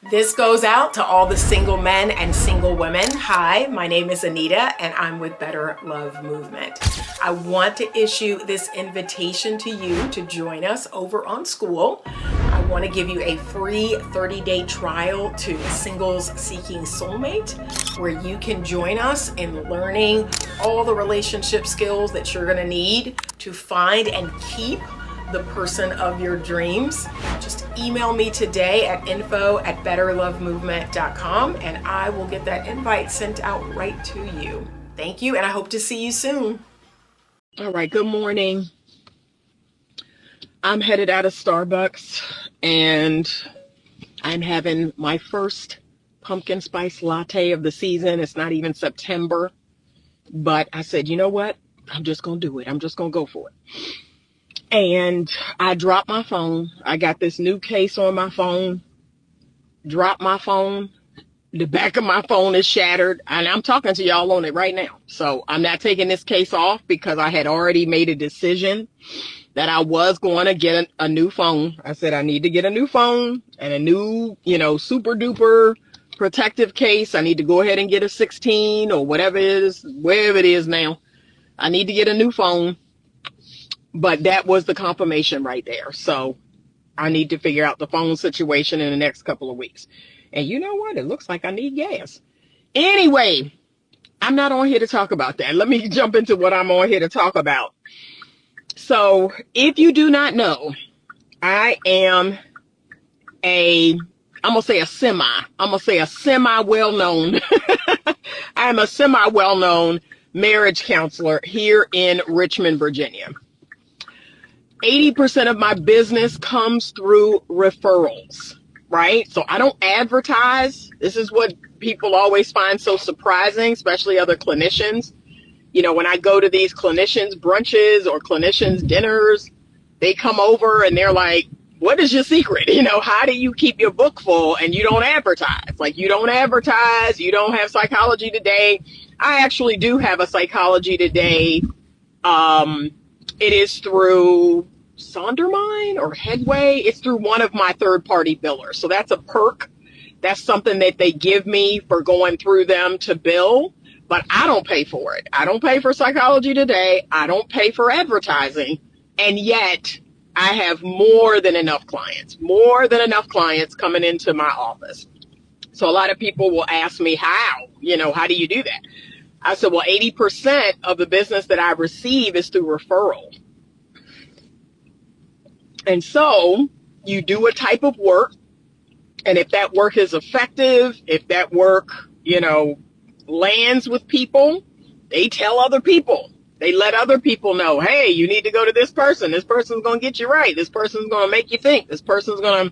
This goes out to all the single men and single women. Hi, my name is Anita and I'm with Better Love Movement. I want to issue this invitation to you to join us over on Skool. I want to give you a free 30-day trial to Singles Seeking Soulmate, where you can join us in learning all the relationship skills that you're going to need to find and keep the person of your dreams. Just email me today at info@betterlovemovement.com and I will get that invite sent out right to you. Thank you, and I hope to see you soon. All right, good morning. I'm headed out of Starbucks and I'm having my first pumpkin spice latte of the season. It's not even September, but I said, you know what? I'm just going to do it. I'm just going to go for it. And I dropped my phone. I got this new case on my phone. Dropped my phone. The back of my phone is shattered. And I'm talking to y'all on it right now. So I'm not taking this case off because I had already made a decision that I was going to get a new phone. I said I need to get a new phone and a new, super duper protective case. I need to go ahead and get a 16 or whatever it is, wherever it is now. I need to get a new phone. But that was the confirmation right there. So I need to figure out the phone situation in the next couple of weeks. And you know what? It looks like I need gas. Anyway, I'm not on here to talk about that. Let me jump into what I'm on here to talk about. So if you do not know, I am I'm going to say a semi well-known. I am a semi well-known marriage counselor here in Richmond, Virginia. 80% of my business comes through referrals, right? So I don't advertise. This is what people always find so surprising, especially other clinicians. When I go to these clinicians brunches or clinicians dinners, they come over and they're like, what is your secret? How do you keep your book full and you don't advertise? Like, you don't advertise, you don't have Psychology Today. I actually do have a Psychology Today. It is through Stoudmire or Headway. It's through one of my third-party billers. So that's a perk. That's something that they give me for going through them to bill, but I don't pay for it. I don't pay for Psychology Today. I don't pay for advertising. And yet I have more than enough clients coming into my office. So a lot of people will ask me how do you do that? I said, well, 80% of the business that I receive is through referral. And so you do a type of work, and if that work is effective, if that work, lands with people, they tell other people. They let other people know, hey, you need to go to this person. This person's going to get you right. This person's going to make you think. This person's going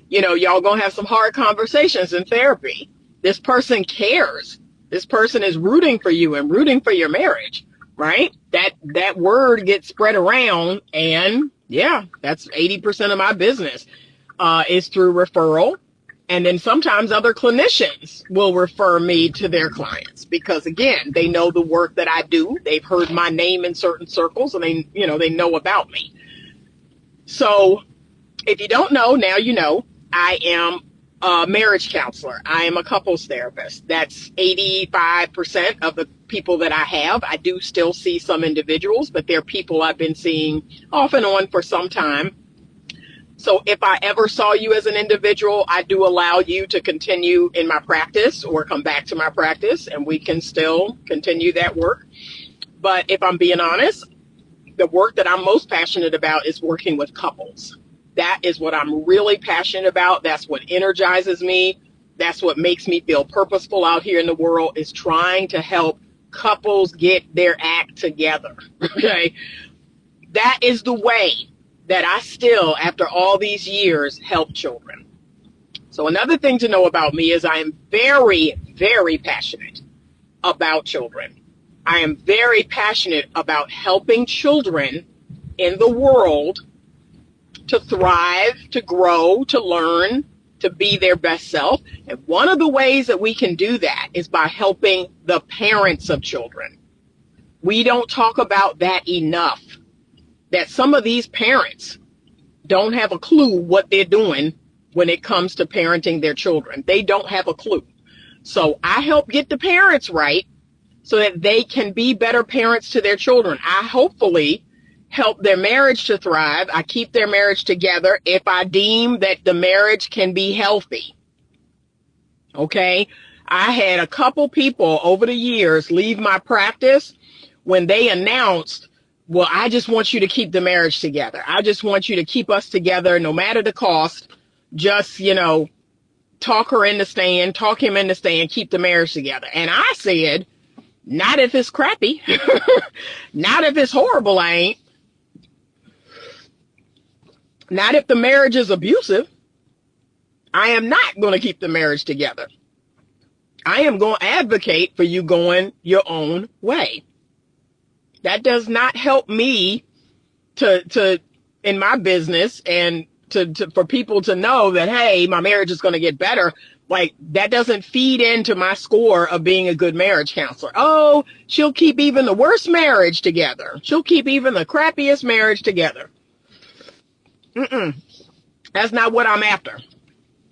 to, y'all going to have some hard conversations in therapy. This person cares. This person is rooting for you and rooting for your marriage, right? That word gets spread around, and yeah, that's 80% of my business is through referral. And then sometimes other clinicians will refer me to their clients because, again, they know the work that I do. They've heard my name in certain circles and they know about me. So if you don't know, now you know. I am a marriage counselor. I am a couples therapist. That's 85% of the people that I have. I do still see some individuals, but they're people I've been seeing off and on for some time. So if I ever saw you as an individual, I do allow you to continue in my practice or come back to my practice and we can still continue that work. But if I'm being honest, the work that I'm most passionate about is working with couples. That is what I'm really passionate about. That's what energizes me. That's what makes me feel purposeful out here in the world, is trying to help couples get their act together. Okay. That is the way that I still, after all these years, help children. So another thing to know about me is I am very, very passionate about children. I am very passionate about helping children in the world to thrive, to grow, to learn, to be their best self. And one of the ways that we can do that is by helping the parents of children. We don't talk about that enough, that some of these parents don't have a clue what they're doing when it comes to parenting their children. They don't have a clue. So I help get the parents right so that they can be better parents to their children. I hopefully help their marriage to thrive. I keep their marriage together if I deem that the marriage can be healthy. Okay? I had a couple people over the years leave my practice when they announced, well, I just want you to keep the marriage together. I just want you to keep us together no matter the cost. Just, talk her into staying, talk him into staying, keep the marriage together. And I said, not if it's crappy. Not if it's horrible, I ain't. Not if the marriage is abusive. I am not going to keep the marriage together. I am going to advocate for you going your own way. That does not help me to in my business and for people to know that, hey, my marriage is going to get better. Like, that doesn't feed into my score of being a good marriage counselor. Oh, she'll keep even the worst marriage together. She'll keep even the crappiest marriage together. That's not what I'm after.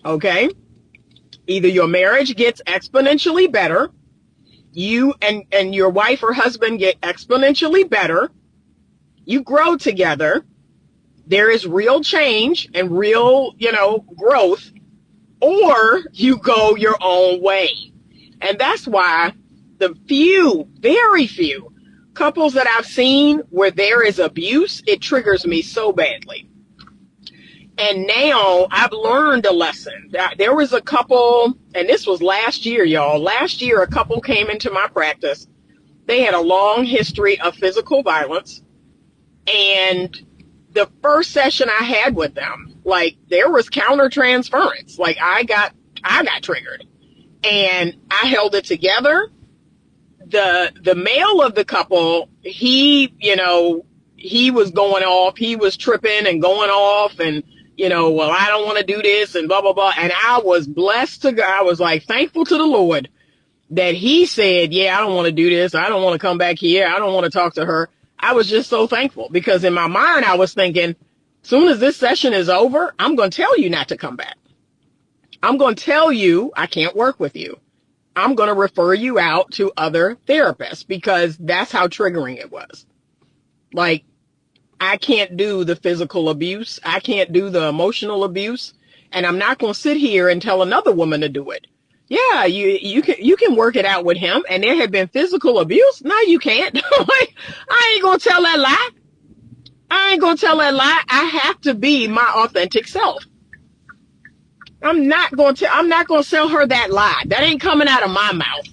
Okay? Either your marriage gets exponentially better, you and your wife or husband get exponentially better, you grow together, there is real change and real, growth, or you go your own way. And that's why the very few couples that I've seen where there is abuse, it triggers me so badly. And now I've learned a lesson. There was a couple, and this was last year, y'all. Last year, a couple came into my practice. They had a long history of physical violence. And the first session I had with them, like, there was countertransference. Like, I got triggered. And I held it together. The male of the couple, he was going off. He was tripping and going off and, well, I don't want to do this and blah, blah, blah. And I was blessed to God. I was like thankful to the Lord that he said, yeah, I don't want to do this. I don't want to come back here. I don't want to talk to her. I was just so thankful because in my mind, I was thinking, soon as this session is over, I'm going to tell you not to come back. I'm going to tell you I can't work with you. I'm going to refer you out to other therapists because that's how triggering it was. Like, I can't do the physical abuse. I can't do the emotional abuse. And I'm not going to sit here and tell another woman to do it. Yeah, you can work it out with him. And there had been physical abuse. No, you can't. Like, I ain't going to tell that lie. I ain't going to tell that lie. I have to be my authentic self. I'm not going to sell her that lie. That ain't coming out of my mouth.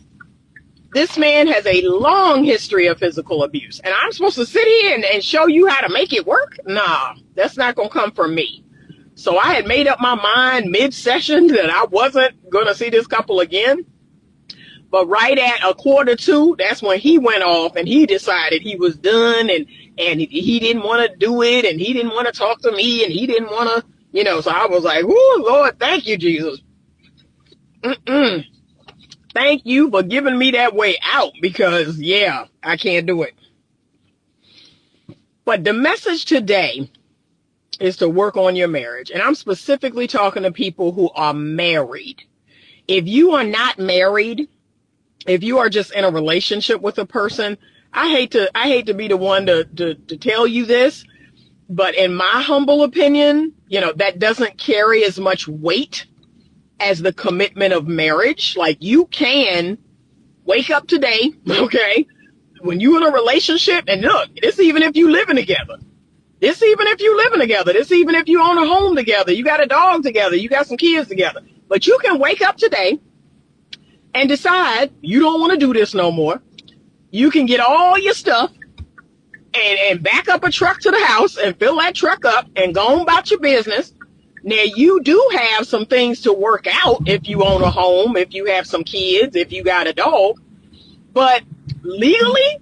This man has a long history of physical abuse. And I'm supposed to sit here and show you how to make it work? Nah, that's not going to come from me. So I had made up my mind mid-session that I wasn't going to see this couple again. But right at 1:45, that's when he went off and he decided he was done and he didn't want to do it and he didn't want to talk to me and he didn't want to, so I was like, "Whoo, Lord, thank you, Jesus. Thank you for giving me that way out because, yeah, I can't do it." But the message today is to work on your marriage. And I'm specifically talking to people who are married. If you are not married, if you are just in a relationship with a person, I hate to be the one to tell you this, but in my humble opinion, that doesn't carry as much weight as the commitment of marriage. Like, you can wake up today, okay, when you're in a relationship, and look, this even if you living together. This even if you living together. This even if you own a home together. You got a dog together. You got some kids together. But you can wake up today and decide you don't want to do this no more. You can get all your stuff and back up a truck to the house and fill that truck up and go on about your business. Now, you do have some things to work out if you own a home, if you have some kids, if you got a dog. But legally,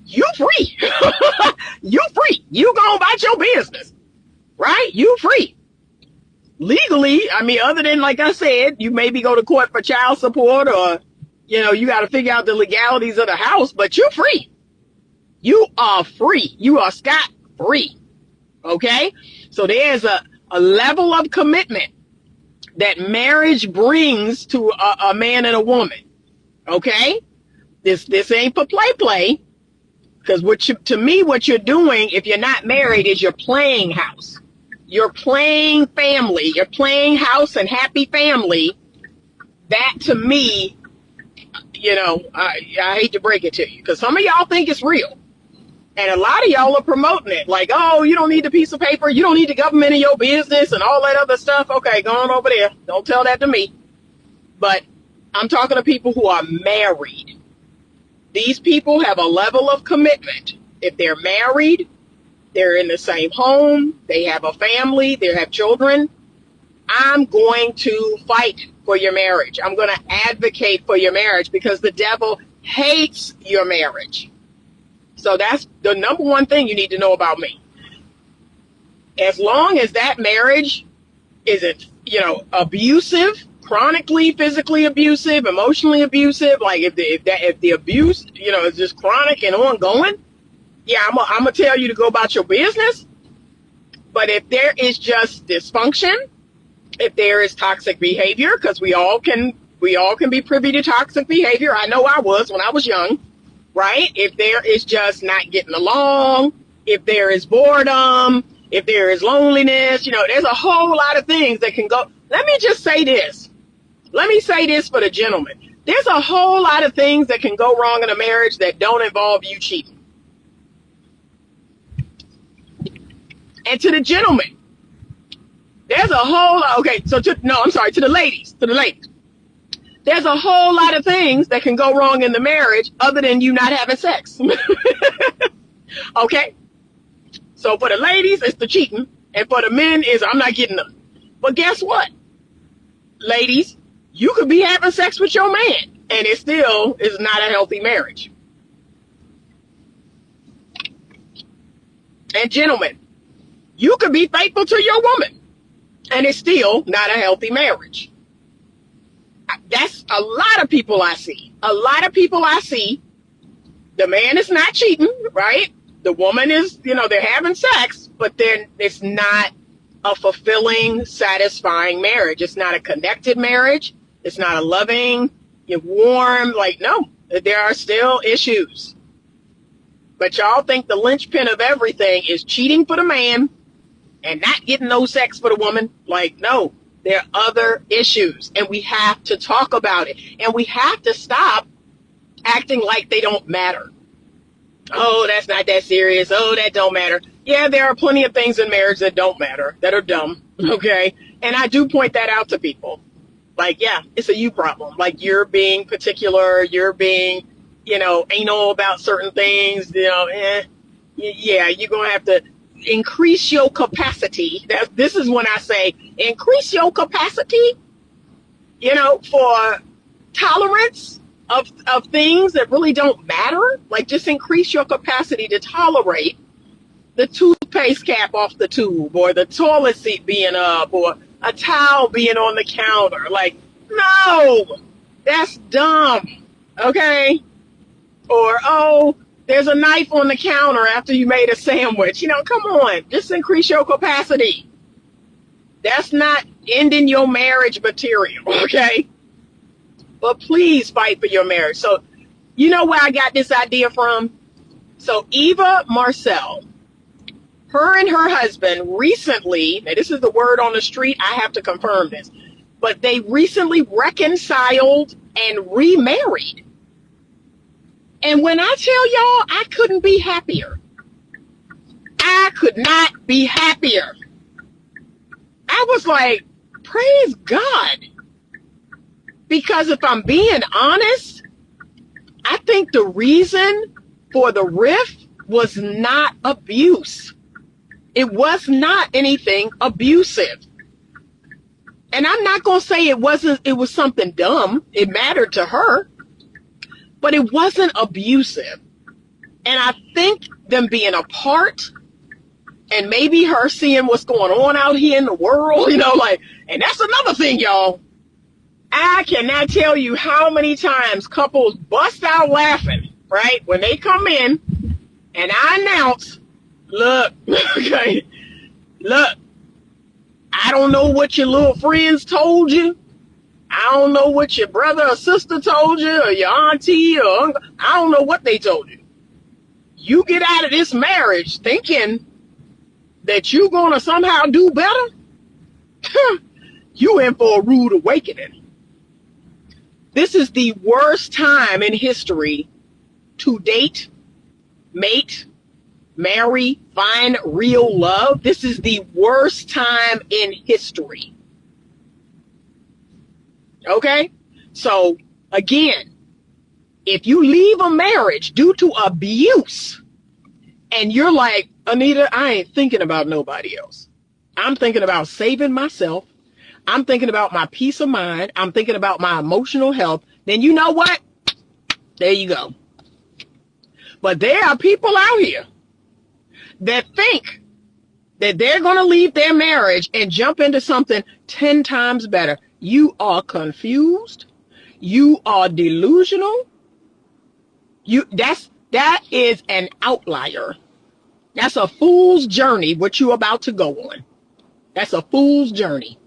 you free. You free. You go about your business, right? You free. Legally, I mean, other than, like I said, you maybe go to court for child support or, you got to figure out the legalities of the house, but you're free. You are free. You are scot-free. Okay? So there's a level of commitment that marriage brings to a man and a woman. Okay? This ain't for play. Because to me, what you're doing, if you're not married, is you're playing house. You're playing family. You're playing house and happy family. That, to me, I hate to break it to you. Because some of y'all think it's real. And a lot of y'all are promoting it. Like, oh, you don't need the piece of paper. You don't need the government in your business and all that other stuff. Okay, go on over there. Don't tell that to me. But I'm talking to people who are married. These people have a level of commitment. If they're married, they're in the same home, they have a family, they have children. I'm going to fight for your marriage. I'm going to advocate for your marriage because the devil hates your marriage. So that's the number one thing you need to know about me. As long as that marriage isn't, abusive, chronically physically abusive, emotionally abusive, like if the abuse, is just chronic and ongoing, yeah, I'm gonna tell you to go about your business. But if there is just dysfunction, if there is toxic behavior, because we all can be privy to toxic behavior. I know I was when I was young, right? If there is just not getting along, if there is boredom, if there is loneliness, there's a whole lot of things that can go. Let me just say this. Let me say this for the gentleman. There's a whole lot of things that can go wrong in a marriage that don't involve you cheating. And to the gentleman, there's a whole lot, to the ladies. There's a whole lot of things that can go wrong in the marriage other than you not having sex. Okay? So for the ladies, it's the cheating. And for the men, is I'm not getting them. But guess what? Ladies, you could be having sex with your man, and it still is not a healthy marriage. And gentlemen, you could be faithful to your woman, and it's still not a healthy marriage. That's a lot of people I see. A lot of people I see, the man is not cheating, right? The woman is, they're having sex, but then it's not a fulfilling, satisfying marriage. It's not a connected marriage. It's not a loving, warm, no, there are still issues. But y'all think the linchpin of everything is cheating for the man and not getting no sex for the woman. No, there are other issues, and we have to talk about it. And we have to stop acting like they don't matter. Oh, that's not that serious. Oh, that don't matter. Yeah, there are plenty of things in marriage that don't matter, that are dumb, okay? And I do point that out to people. Yeah, it's a you problem. You're being particular, you're being, anal about certain things, yeah, you're going to have to increase your capacity. This is when I say increase your capacity, for tolerance of things that really don't matter. Just increase your capacity to tolerate the toothpaste cap off the tube, or the toilet seat being up, or a towel being on the counter. No, that's dumb. Okay? Or, oh, there's a knife on the counter after you made a sandwich. Come on, just increase your capacity. That's not ending your marriage material, okay? But please fight for your marriage. So, where I got this idea from? So, Eva Marcel, her and her husband recently, now this is the word on the street, I have to confirm this, but they recently reconciled and remarried. And when I tell y'all, I couldn't be happier. I could not be happier. I was like, praise God. Because if I'm being honest, I think the reason for the rift was not abuse. It was not anything abusive. And I'm not going to say it was something dumb. It mattered to her. But it wasn't abusive. And I think them being apart, and maybe her seeing what's going on out here in the world, and that's another thing, y'all. I cannot tell you how many times couples bust out laughing, right? When they come in and I announce, look, okay, look, I don't know what your little friends told you. I don't know what your brother or sister told you, or your auntie or uncle. I don't know what they told you. You get out of this marriage thinking that you're going to somehow do better. You in for a rude awakening. This is the worst time in history to date, mate, marry, find real love. This is the worst time in history. Okay? So, again, if you leave a marriage due to abuse and you're like, Anita, I ain't thinking about nobody else. I'm thinking about saving myself. I'm thinking about my peace of mind. I'm thinking about my emotional health. Then you know what? There you go. But there are people out here that think that they're going to leave their marriage and jump into something 10 times better. You are confused. You are delusional. That is an outlier. That's a fool's journey, what you're about to go on. That's a fool's journey.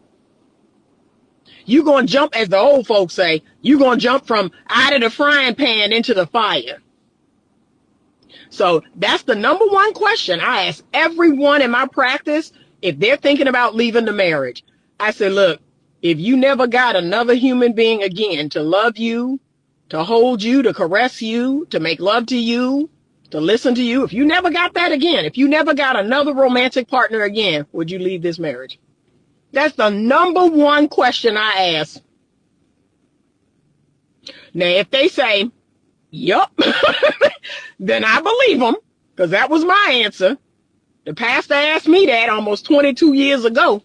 You're going to jump, as the old folks say, you're going to jump from out of the frying pan into the fire. So that's the number one question I ask everyone in my practice if they're thinking about leaving the marriage. I say, look, if you never got another human being again to love you, to hold you, to caress you, to make love to you, to listen to you, if you never got that again, if you never got another romantic partner again, would you leave this marriage? That's the number one question I ask. Now, if they say, yup, then I believe them, because that was my answer. The pastor asked me that almost 22 years ago.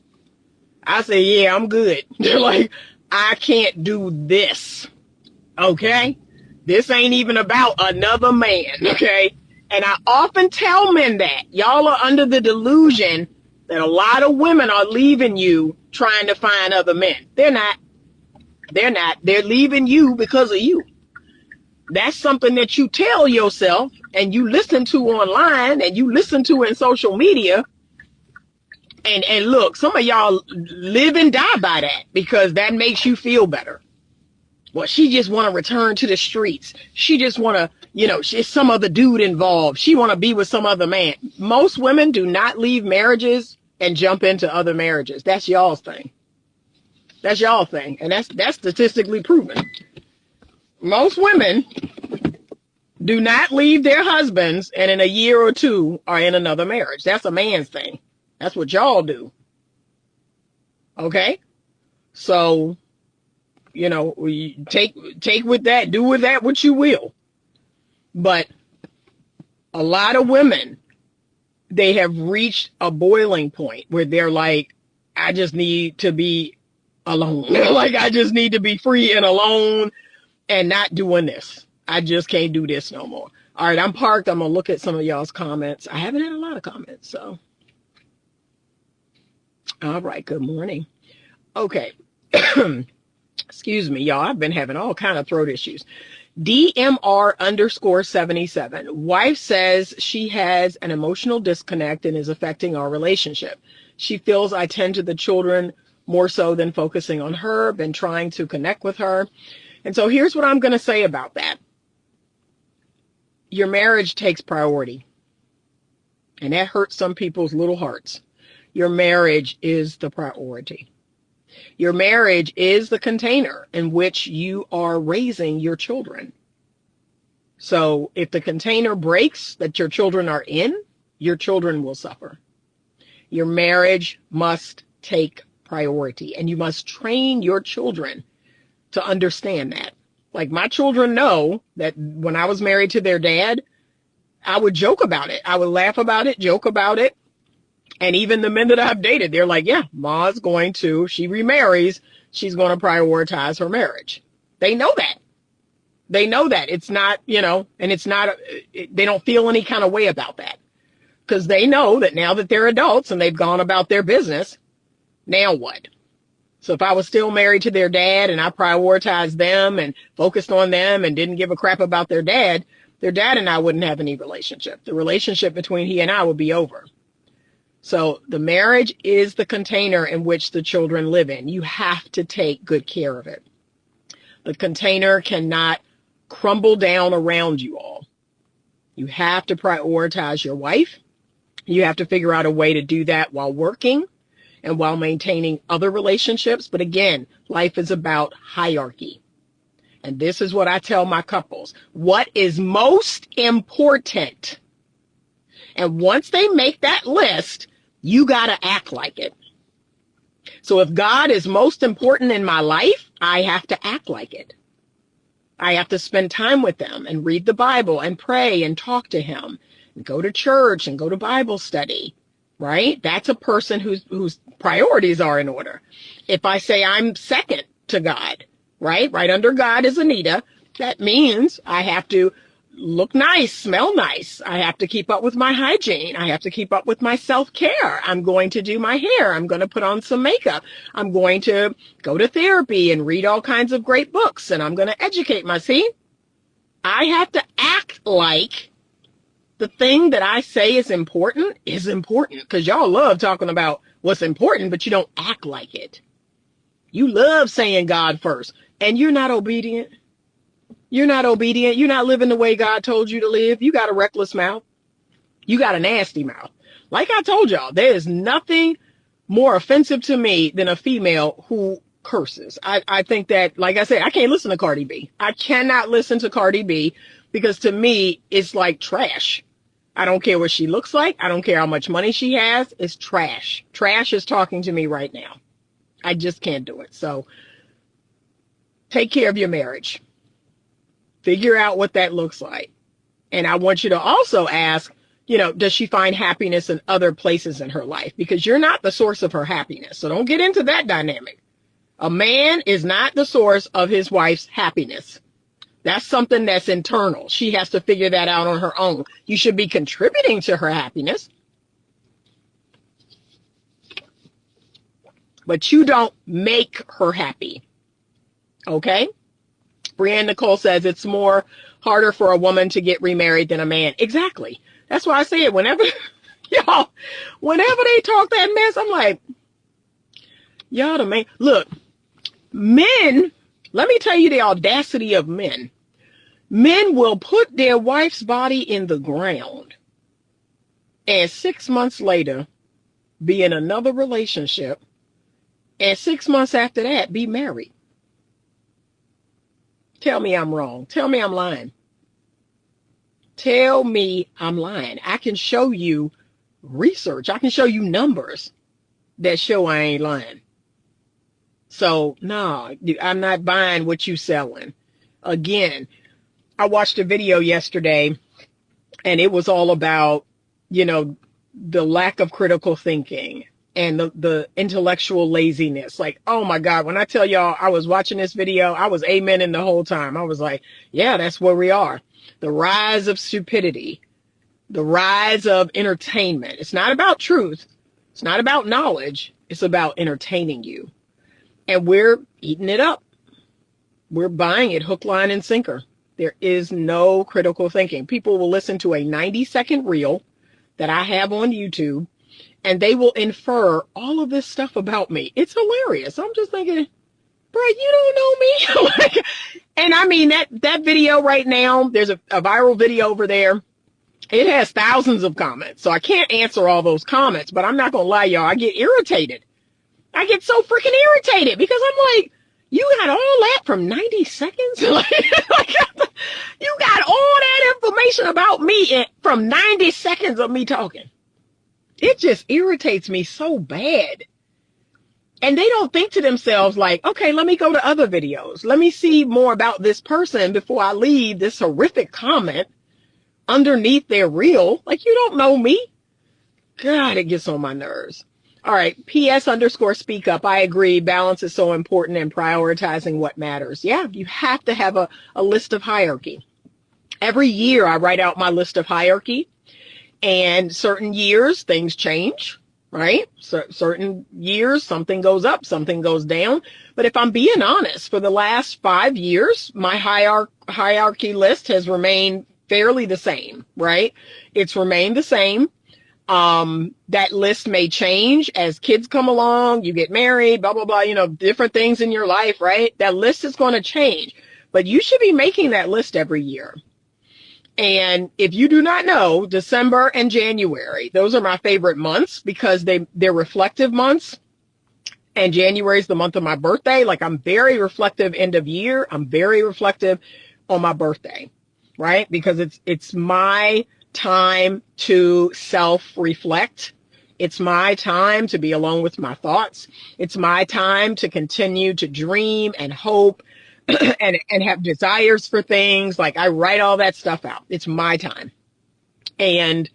I say, yeah, I'm good. They're like, I can't do this. Okay? This ain't even about another man. Okay? And I often tell men that. Y'all are under the delusion that a lot of women are leaving you trying to find other men. They're not. They're not. They're leaving you because of you. That's something that you tell yourself and you listen to online and you listen to in social media. And look, some of y'all live and die by that because that makes you feel better. Well, she just want to return to the streets. She just want to, she's some other dude involved. She want to be with some other man. Most women do not leave marriages and jump into other marriages. That's y'all's thing. That's y'all thing. And that's statistically proven. Most women do not leave their husbands and in a year or two are in another marriage. That's a man's thing. That's what y'all do. Okay? So, take with that, do with that what you will. But a lot of women, they have reached a boiling point where they're like, I just need to be alone. Like, I just need to be free and alone and not doing this. I just can't do this no more. All right, I'm parked. I'm going to look at some of y'all's comments. I haven't had a lot of comments, so. All right, good morning. Okay. Excuse me, y'all. I've been having all kind of throat issues. DMR_77. Wife says she has an emotional disconnect and is affecting our relationship. She feels I tend to the children more so than focusing on her, been trying to connect with her. And so here's what I'm going to say about that. Your marriage takes priority. And that hurts some people's little hearts. Your marriage is the priority. Your marriage is the container in which you are raising your children. So if the container breaks that your children are in, your children will suffer. Your marriage must take priority, and you must train your children to understand that. Like, my children know that when I was married to their dad, I would joke about it. I would laugh about it, joke about it. And even the men that I've dated, they're like, yeah, Ma's going to, if she remarries, she's going to prioritize her marriage. They know that. They know that. It's not, and it's not, they don't feel any kind of way about that. Because they know that now that they're adults and they've gone about their business, now what? So if I was still married to their dad and I prioritized them and focused on them and didn't give a crap about their dad and I wouldn't have any relationship. The relationship between he and I would be over. So the marriage is the container in which the children live in. You have to take good care of it. The container cannot crumble down around you all. You have to prioritize your wife. You have to figure out a way to do that while working and while maintaining other relationships. But again, life is about hierarchy. And this is what I tell my couples. What is most important? And once they make that list, you got to act like it. So if God is most important in my life, I have to act like it. I have to spend time with them and read the Bible and pray and talk to him and go to church and go to Bible study, right? That's a person whose priorities are in order. If I say I'm second to God, right under God is Anita, that means I have to look nice, smell nice. I have to keep up with my hygiene. I have to keep up with my self-care. I'm going to do my hair. I'm going to put on some makeup. I'm going to go to therapy and read all kinds of great books, and I'm going to educate myself. See, I have to act like the thing that I say is important because y'all love talking about what's important, but you don't act like it. You love saying God first, and you're not obedient. You're not obedient. You're not living the way God told you to live. You got a reckless mouth. You got a nasty mouth. Like I told y'all, there is nothing more offensive to me than a female who curses. I think that, like I said, I can't listen to Cardi B. I cannot listen to Cardi B because to me, it's like trash. I don't care what she looks like. I don't care how much money she has. It's trash. Trash is talking to me right now. I just can't do it. So take care of your marriage. Figure out what that looks like. And I want you to also ask, does she find happiness in other places in her life? Because you're not the source of her happiness. So don't get into that dynamic. A man is not the source of his wife's happiness. That's something that's internal. She has to figure that out on her own. You should be contributing to her happiness, but you don't make her happy. Okay? Brianne Nicole says it's more harder for a woman to get remarried than a man. Exactly. That's why I say it whenever they talk that mess, I'm like, y'all the man. Look, men, let me tell you the audacity of men. Men will put their wife's body in the ground and 6 months later be in another relationship, and 6 months after that be married. Tell me I'm wrong. Tell me I'm lying. Tell me I'm lying. I can show you research. I can show you numbers that show I ain't lying. So, no, I'm not buying what you selling. Again, I watched a video yesterday, and it was all about, the lack of critical thinking and the intellectual laziness. Like, oh my God, when I tell y'all I was watching this video, I was amening the whole time. I was like, yeah, that's where we are. The rise of stupidity, the rise of entertainment. It's not about truth. It's not about knowledge. It's about entertaining you. And we're eating it up. We're buying it hook, line, and sinker. There is no critical thinking. People will listen to a 90-second reel that I have on YouTube, and they will infer all of this stuff about me. It's hilarious. I'm just thinking, bro, you don't know me. And I mean, that video right now, there's a viral video over there. It has thousands of comments. So I can't answer all those comments, but I'm not going to lie, y'all. I get irritated. I get so freaking irritated because I'm like, you got all that from 90 seconds? You got all that information about me from 90 seconds of me talking. It just irritates me so bad. And they don't think to themselves like, okay, let me go to other videos. Let me see more about this person before I leave this horrific comment underneath their reel. Like, you don't know me. God, it gets on my nerves. All right. PS_speak up. I agree. Balance is so important in prioritizing what matters. Yeah, you have to have a list of hierarchy. Every year I write out my list of hierarchy, and certain years things change, right? So certain years something goes up, something goes down. But if I'm being honest, for the last 5 years, my hierarchy list has remained fairly the same, right? It's remained the same. That list may change as kids come along, you get married, blah, blah, blah, different things in your life, right? That list is going to change, but you should be making that list every year. And if you do not know, December and January, those are my favorite months because they're reflective months. And January is the month of my birthday. Like, I'm very reflective end of year. I'm very reflective on my birthday, right? Because it's my time to self-reflect. It's my time to be alone with my thoughts. It's my time to continue to dream and hope and have desires for things. Like, I write all that stuff out. It's my time. And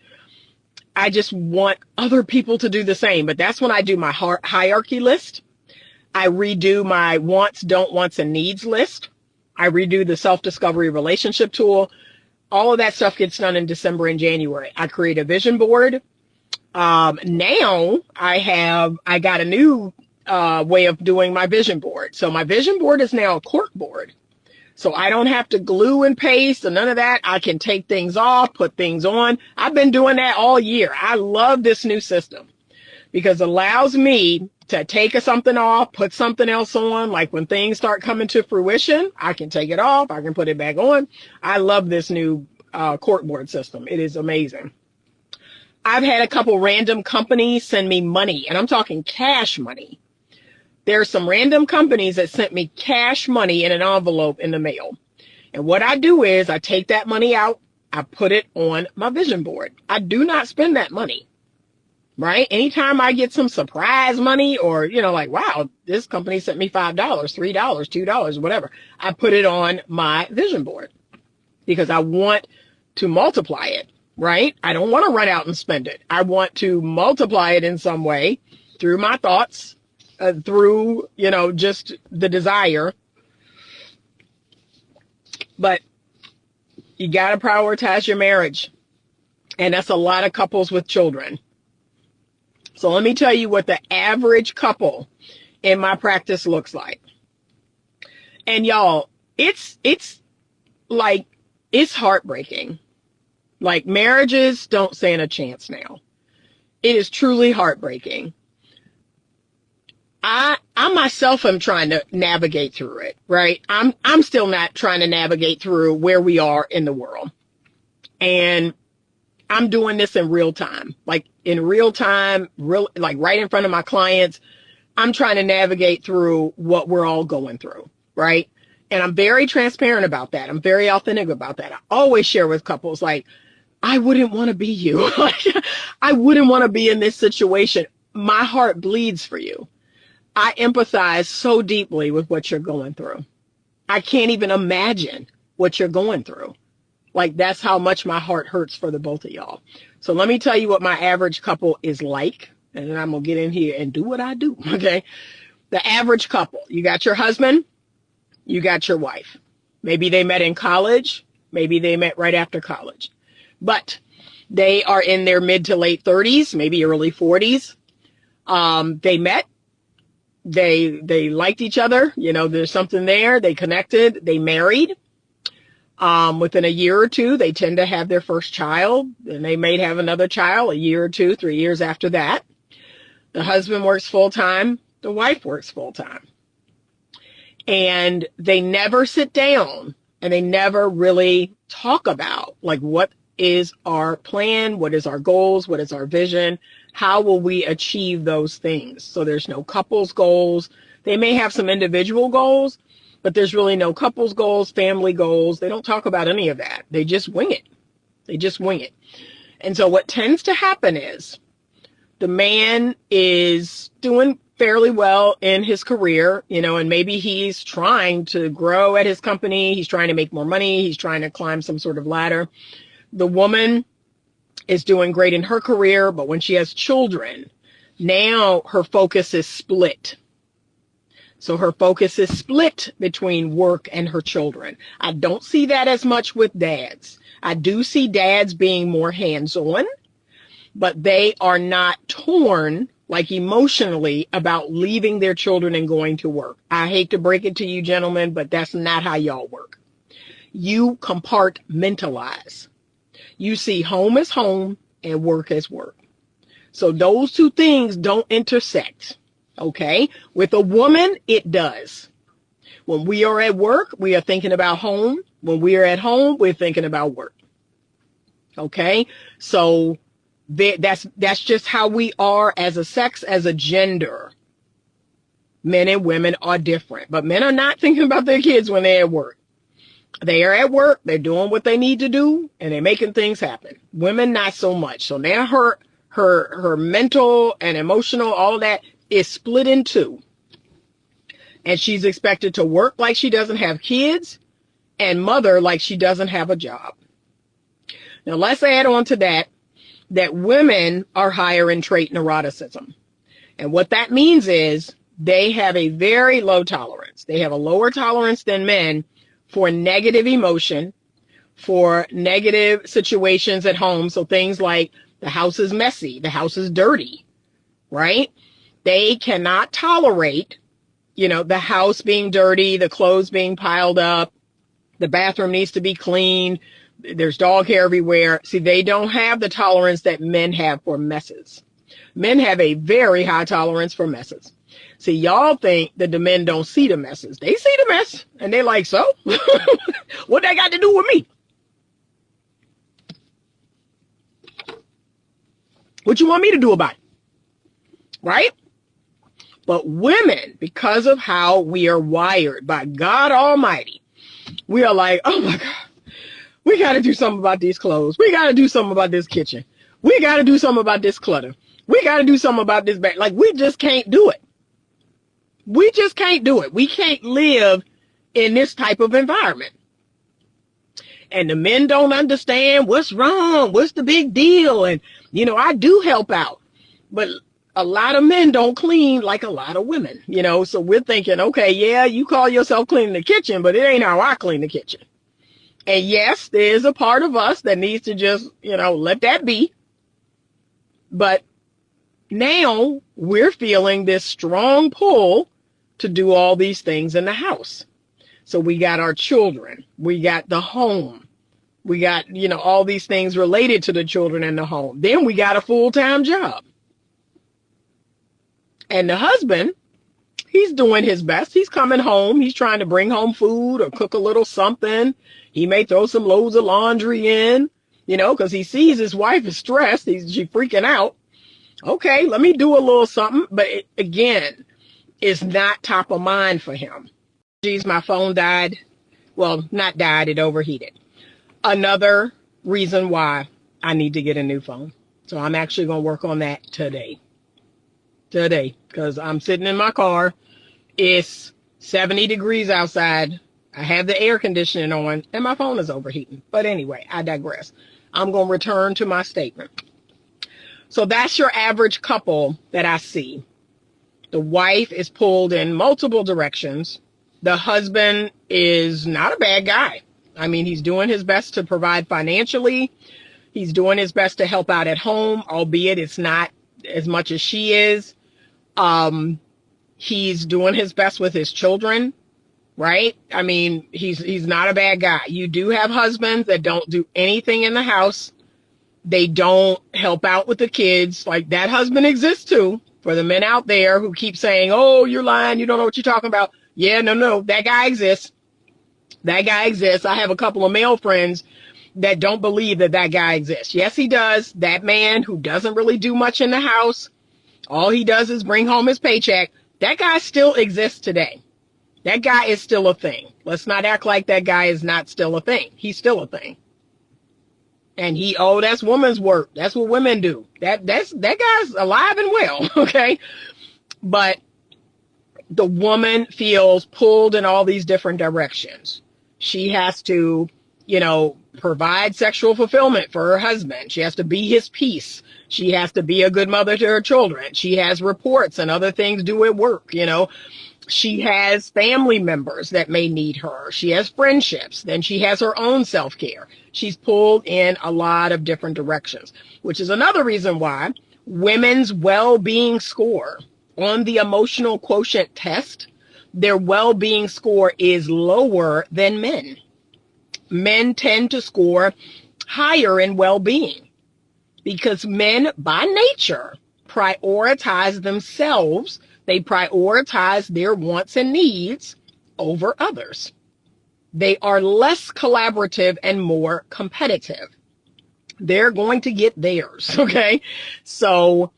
I just want other people to do the same. But that's when I do my hierarchy list. I redo my wants, don't wants, and needs list. I redo the self-discovery relationship tool. All of that stuff gets done in December and January. I create a vision board. Now I got a new way of doing my vision board. So my vision board is now a cork board. So I don't have to glue and paste and none of that. I can take things off, put things on. I've been doing that all year. I love this new system because it allows me to take something off, put something else on. Like, when things start coming to fruition, I can take it off. I can put it back on. I love this new cork board system. It is amazing. I've had a couple random companies send me money, and I'm talking cash money. There's some random companies that sent me cash money in an envelope in the mail. And what I do is I take that money out, I put it on my vision board. I do not spend that money, right? Anytime I get some surprise money or, like, wow, this company sent me $5, $3, $2, whatever, I put it on my vision board because I want to multiply it, right? I don't want to run out and spend it. I want to multiply it in some way through my thoughts, through, just the desire. But you got to prioritize your marriage. And that's a lot of couples with children. So let me tell you what the average couple in my practice looks like. And y'all, it's heartbreaking. Like, marriages don't stand a chance now. It is truly heartbreaking. I myself am trying to navigate through it, right? I'm still not trying to navigate through where we are in the world. And I'm doing this in real time, like right in front of my clients. I'm trying to navigate through what we're all going through, right? And I'm very transparent about that. I'm very authentic about that. I always share with couples, like, I wouldn't want to be you. I wouldn't want to be in this situation. My heart bleeds for you. I empathize so deeply with what you're going through. I can't even imagine what you're going through. Like, that's how much my heart hurts for the both of y'all. So let me tell you what my average couple is like, and then I'm going to get in here and do what I do, okay? The average couple, you got your husband, you got your wife. Maybe they met in college, maybe they met right after college. But they are in their mid to late 30s, maybe early 40s. They met. They liked each other. There's something there. They connected. They married. Within a year or two, they tend to have their first child, and they may have another child a year or two, 3 years after that. The husband works full time. The wife works full time. And they never sit down and they never really talk about, like, what is our plan? What is our goals? What is our vision? How will we achieve those things? So there's no couples goals. They may have some individual goals, but there's really no couples goals, family goals. They don't talk about any of that. They just wing it. They just wing it. And so what tends to happen is the man is doing fairly well in his career, and maybe he's trying to grow at his company. He's trying to make more money. He's trying to climb some sort of ladder. The woman is doing great in her career, but when she has children, now her focus is split. So her focus is split between work and her children. I don't see that as much with dads. I do see dads being more hands-on, but they are not torn, like, emotionally about leaving their children and going to work. I hate to break it to you, gentlemen, but that's not how y'all work. You compartmentalize. You see home as home and work as work. So those two things don't intersect. Okay. With a woman, it does. When we are at work, we are thinking about home. When we are at home, we're thinking about work. Okay. So that's just how we are as a sex, as a gender. Men and women are different, but men are not thinking about their kids when they're at work. They are at work, they're doing what they need to do, and they're making things happen. Women, not so much. So now her mental and emotional, all that is split in two. And she's expected to work like she doesn't have kids and mother like she doesn't have a job. Now let's add on to that women are higher in trait neuroticism. And what that means is they have a very low tolerance. They have a lower tolerance than men for negative emotion, for negative situations at home. So things like the house is messy, the house is dirty, right? They cannot tolerate, the house being dirty, the clothes being piled up, the bathroom needs to be cleaned, there's dog hair everywhere. See, they don't have the tolerance that men have for messes. Men have a very high tolerance for messes. See, y'all think that the men don't see the messes. They see the mess, and they like, so? What that got to do with me? What you want me to do about it? Right? But women, because of how we are wired by God Almighty, we are like, oh my God, we got to do something about these clothes. We got to do something about this kitchen. We got to do something about this clutter. We got to do something about this bag. Like, we just can't do it. We just can't do it. We can't live in this type of environment. And the men don't understand what's wrong. What's the big deal? And, I do help out. But a lot of men don't clean like a lot of women, So we're thinking, okay, yeah, you call yourself cleaning the kitchen, but it ain't how I clean the kitchen. And yes, there's a part of us that needs to just, let that be. But now we're feeling this strong pull to do all these things in the house. So we got our children, we got the home, we got, all these things related to the children and the home. Then we got a full-time job. And the husband, he's doing his best. He's coming home. He's trying to bring home food or cook a little something. He may throw some loads of laundry in, because he sees his wife is stressed. She's freaking out. Okay, let me do a little something. But again, it's not top of mind for him. Geez, my phone died. Well, not died, it overheated. Another reason why I need to get a new phone. So I'm actually going to work on that today, because I'm sitting in my car. It's 70 degrees outside. I have the air conditioning on and my phone is overheating. But anyway, I digress. I'm going to return to my statement. So that's your average couple that I see. The wife is pulled in multiple directions. The husband is not a bad guy. I mean, he's doing his best to provide financially. He's doing his best to help out at home, albeit it's not as much as she is. He's doing his best with his children, right? I mean, he's not a bad guy. You do have husbands that don't do anything in the house. They don't help out with the kids. Like, that husband exists too. For the men out there who keep saying, oh, you're lying, you don't know what you're talking about. Yeah, no, that guy exists. That guy exists. I have a couple of male friends that don't believe that guy exists. Yes, he does. That man who doesn't really do much in the house, all he does is bring home his paycheck. That guy still exists today. That guy is still a thing. Let's not act like that guy is not still a thing. He's still a thing. And that's woman's work. That's what women do. That guy's alive and well, okay? But the woman feels pulled in all these different directions. She has to, provide sexual fulfillment for her husband. She has to be his peace. She has to be a good mother to her children. She has reports and other things due at work, She has family members that may need her. She has friendships. Then she has her own self-care. She's pulled in a lot of different directions, which is another reason why women's well-being score on the emotional quotient test, their well-being score is lower than men. Men tend to score higher in well-being because men, by nature, prioritize themselves. They prioritize their wants and needs over others. They are less collaborative and more competitive. They're going to get theirs, okay? So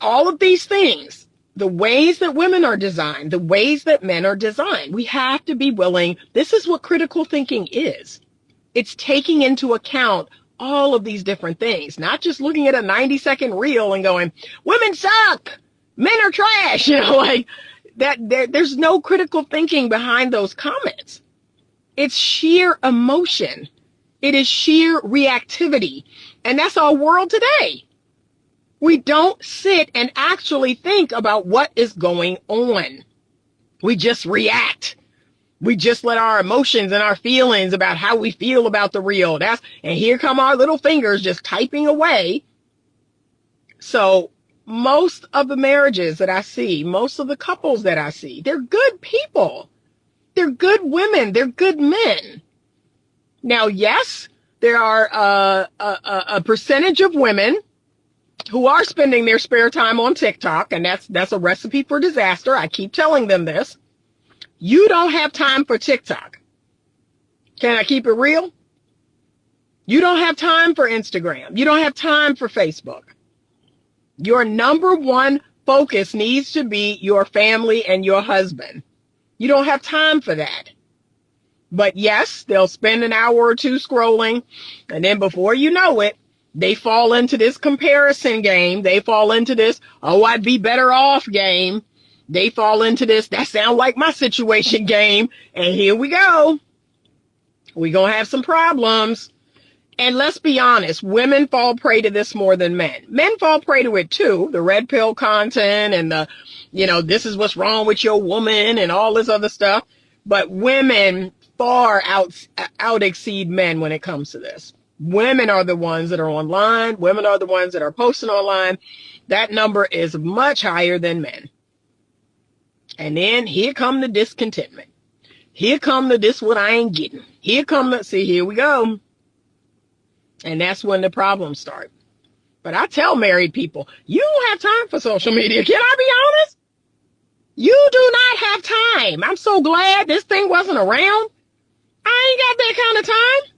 all of these things, the ways that women are designed, the ways that men are designed, we have to be willing. This is what critical thinking is. It's taking into account all of these different things, not just looking at a 90-second reel and going, women suck, men are trash, like that. There's no critical thinking behind those comments. It's sheer emotion. It is sheer reactivity. And that's our world today. We don't sit and actually think about what is going on. We just react. We just let our emotions and our feelings about how we feel about the real. And here come our little fingers just typing away. So most of the marriages that I see, most of the couples that I see, they're good people. They're good women. They're good men. Now, yes, there are a percentage of women who are spending their spare time on TikTok, and that's a recipe for disaster. I keep telling them this. You don't have time for TikTok. Can I keep it real? You don't have time for Instagram. You don't have time for Facebook. Your number one focus needs to be your family and your husband. You don't have time for that. But yes, they'll spend an hour or two scrolling, and then before you know it, they fall into this comparison game. They fall into this, oh, I'd be better off game. They fall into this, that sounds like my situation game. And here we go. We're going to have some problems. And let's be honest, women fall prey to this more than men. Men fall prey to it too. The red pill content and the, this is what's wrong with your woman and all this other stuff. But women far out exceed men when it comes to this. Women are the ones that are online. Women are the ones that are posting online. That number is much higher than men. And then here come the discontentment. Here come the this what I ain't getting. Here we go. And that's when the problems start. But I tell married people, you don't have time for social media. Can I be honest? You do not have time. I'm so glad this thing wasn't around. I ain't got that kind of time.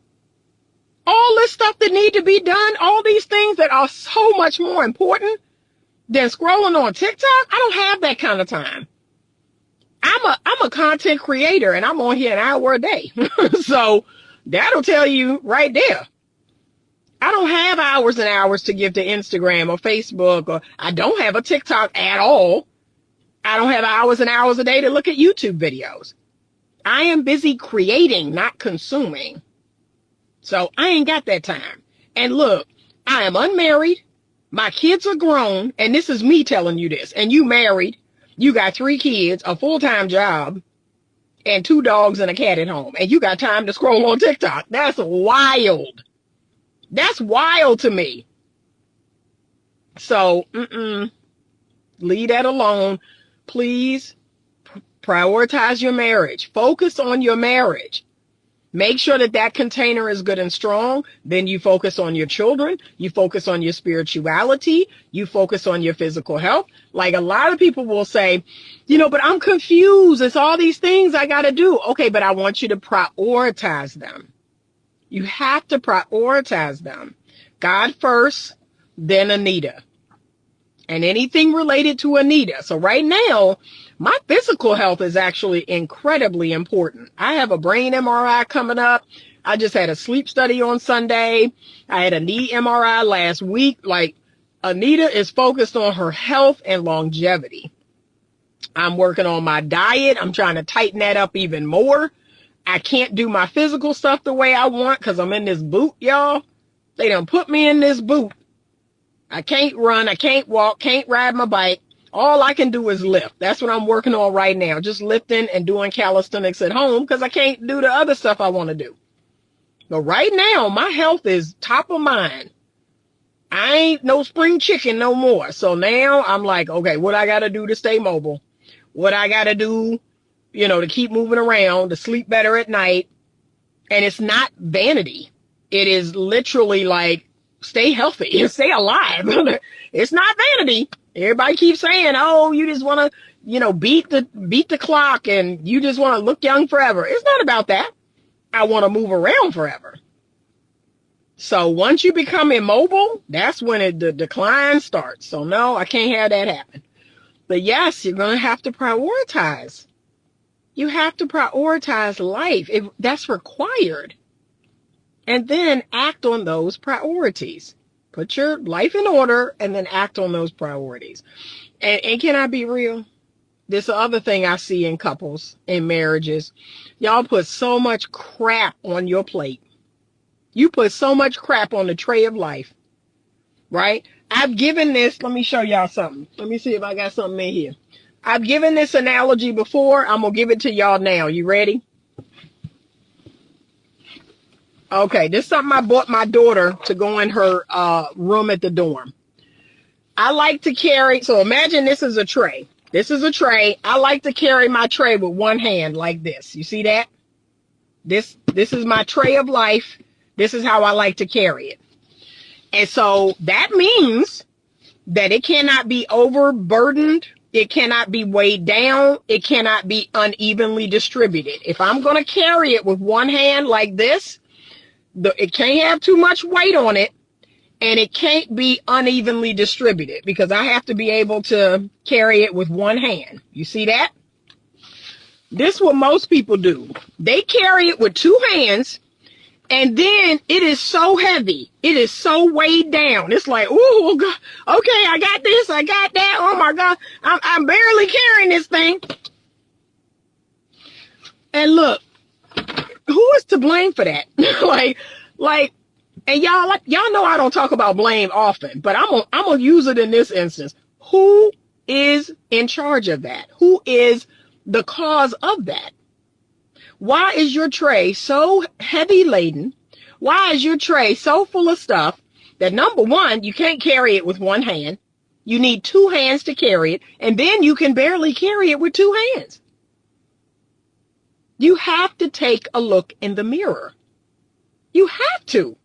All this stuff that need to be done, all these things that are so much more important than scrolling on TikTok, I don't have that kind of time. I'm a content creator and I'm on here an hour a day. So that'll tell you right there. I don't have hours and hours to give to Instagram or Facebook, or I don't have a TikTok at all. I don't have hours and hours a day to look at YouTube videos. I am busy creating, not consuming. So I ain't got that time. And look, I am unmarried. My kids are grown. And this is me telling you this. And you married. You got 3 kids, a full-time job, and 2 dogs and a cat at home. And you got time to scroll on TikTok. That's wild. That's wild to me. So, leave that alone. Please prioritize your marriage. Focus on your marriage. Make sure that container is good and strong. Then you focus on your children. You focus on your spirituality. You focus on your physical health. Like a lot of people will say, but I'm confused. It's all these things I got to do. Okay, but I want you to prioritize them. You have to prioritize them. God first, then Anita. And anything related to Anita. So right now, my physical health is actually incredibly important. I have a brain MRI coming up. I just had a sleep study on Sunday. I had a knee MRI last week. Like, Anita is focused on her health and longevity. I'm working on my diet. I'm trying to tighten that up even more. I can't do my physical stuff the way I want because I'm in this boot, y'all. They done put me in this boot. I can't run. I can't walk. Can't ride my bike. All I can do is lift. That's what I'm working on right now. Just lifting and doing calisthenics at home because I can't do the other stuff I want to do. But right now, my health is top of mind. I ain't no spring chicken no more. So now I'm like, okay, what I got to do to stay mobile? What I got to do, to keep moving around, to sleep better at night. And it's not vanity. It is literally like stay healthy and stay alive. It's not vanity. Everybody keeps saying, oh, you just want to, beat the clock and you just want to look young forever. It's not about that. I want to move around forever. So once you become immobile, that's when the decline starts. So no, I can't have that happen. But yes, you're going to have to prioritize. You have to prioritize life. That's required. And then act on those priorities. Put your life in order and then act on those priorities. And can I be real? This other thing I see in couples, in marriages. Y'all put so much crap on your plate. You put so much crap on the tray of life, right? I've given this, let me show y'all something. Let me see if I got something in here. I've given this analogy before. I'm going to give it to y'all now. You ready? Okay, this is something I bought my daughter to go in her room at the dorm. I like to carry, so imagine this is a tray. This is a tray. I like to carry my tray with one hand like this. You see that? This is my tray of life. This is how I like to carry it. And so that means that it cannot be overburdened. It cannot be weighed down. It cannot be unevenly distributed. If I'm going to carry it with one hand like this, it can't have too much weight on it, and it can't be unevenly distributed because I have to be able to carry it with one hand. You see that? This is what most people do. They carry it with two hands, and then it is so heavy. It is so weighed down. It's like, oh, God, okay, I got this, I got that. Oh my God, I'm barely carrying this thing. And look, who is to blame for that? And y'all know I don't talk about blame often, but I'm gonna use it in this instance. Who is in charge of that? Who is the cause of that? Why is your tray so heavy laden? Why is your tray so full of stuff that, number one, you can't carry it with one hand? You need two hands to carry it, and then you can barely carry it with two hands. You have to take a look in the mirror. You have to.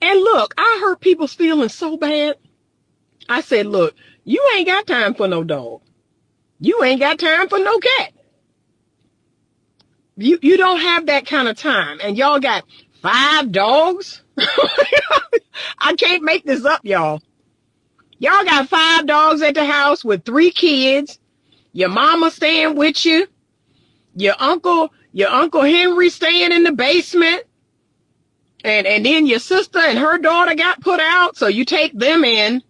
And look, I hurt people's feelings so bad. I said, look, you ain't got time for no dog. You ain't got time for no cat. You don't have that kind of time. And y'all got 5 dogs? I can't make this up, y'all. Y'all got 5 dogs at the house with 3 kids. Your mama staying with you. Your uncle Henry staying in the basement. And then your sister and her daughter got put out. So you take them in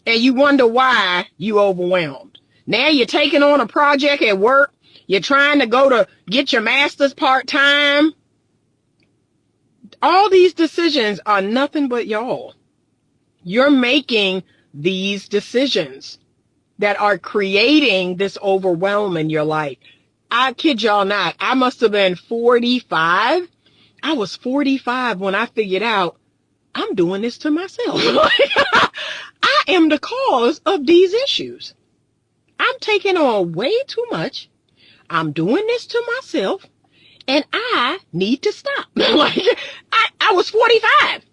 and you wonder why you overwhelmed. Now you're taking on a project at work. You're trying to go to get your master's part-time. All these decisions are nothing but y'all. You're making these decisions that are creating this overwhelm in your life. I kid y'all not. I must have been 45. I was 45 when I figured out I'm doing this to myself. I am the cause of these issues. I'm taking on way too much. I'm doing this to myself, and I need to stop. I was 45.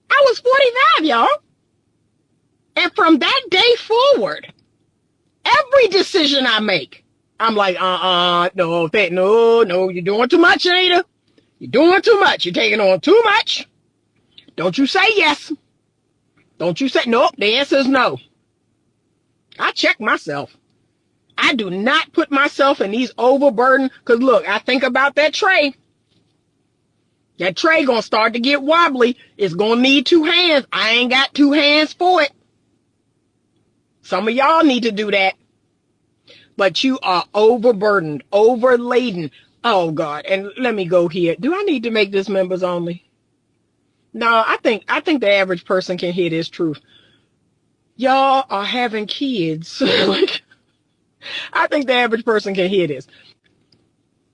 I was 45, y'all. And from that day forward, every decision I make, I'm like, no, you're doing too much, Anita. You're doing too much. You're taking on too much. Don't you say yes. Don't you say, nope, the answer is no. I check myself. I do not put myself in these overburdened, because look, I think about that tray. That tray gonna start to get wobbly. It's gonna need 2 hands. I ain't got 2 hands for it. Some of y'all need to do that. But you are overburdened, overladen. Oh God, and let me go here. Do I need to make this members only? No, I think the average person can hear this truth. Y'all are having kids. I think the average person can hear this.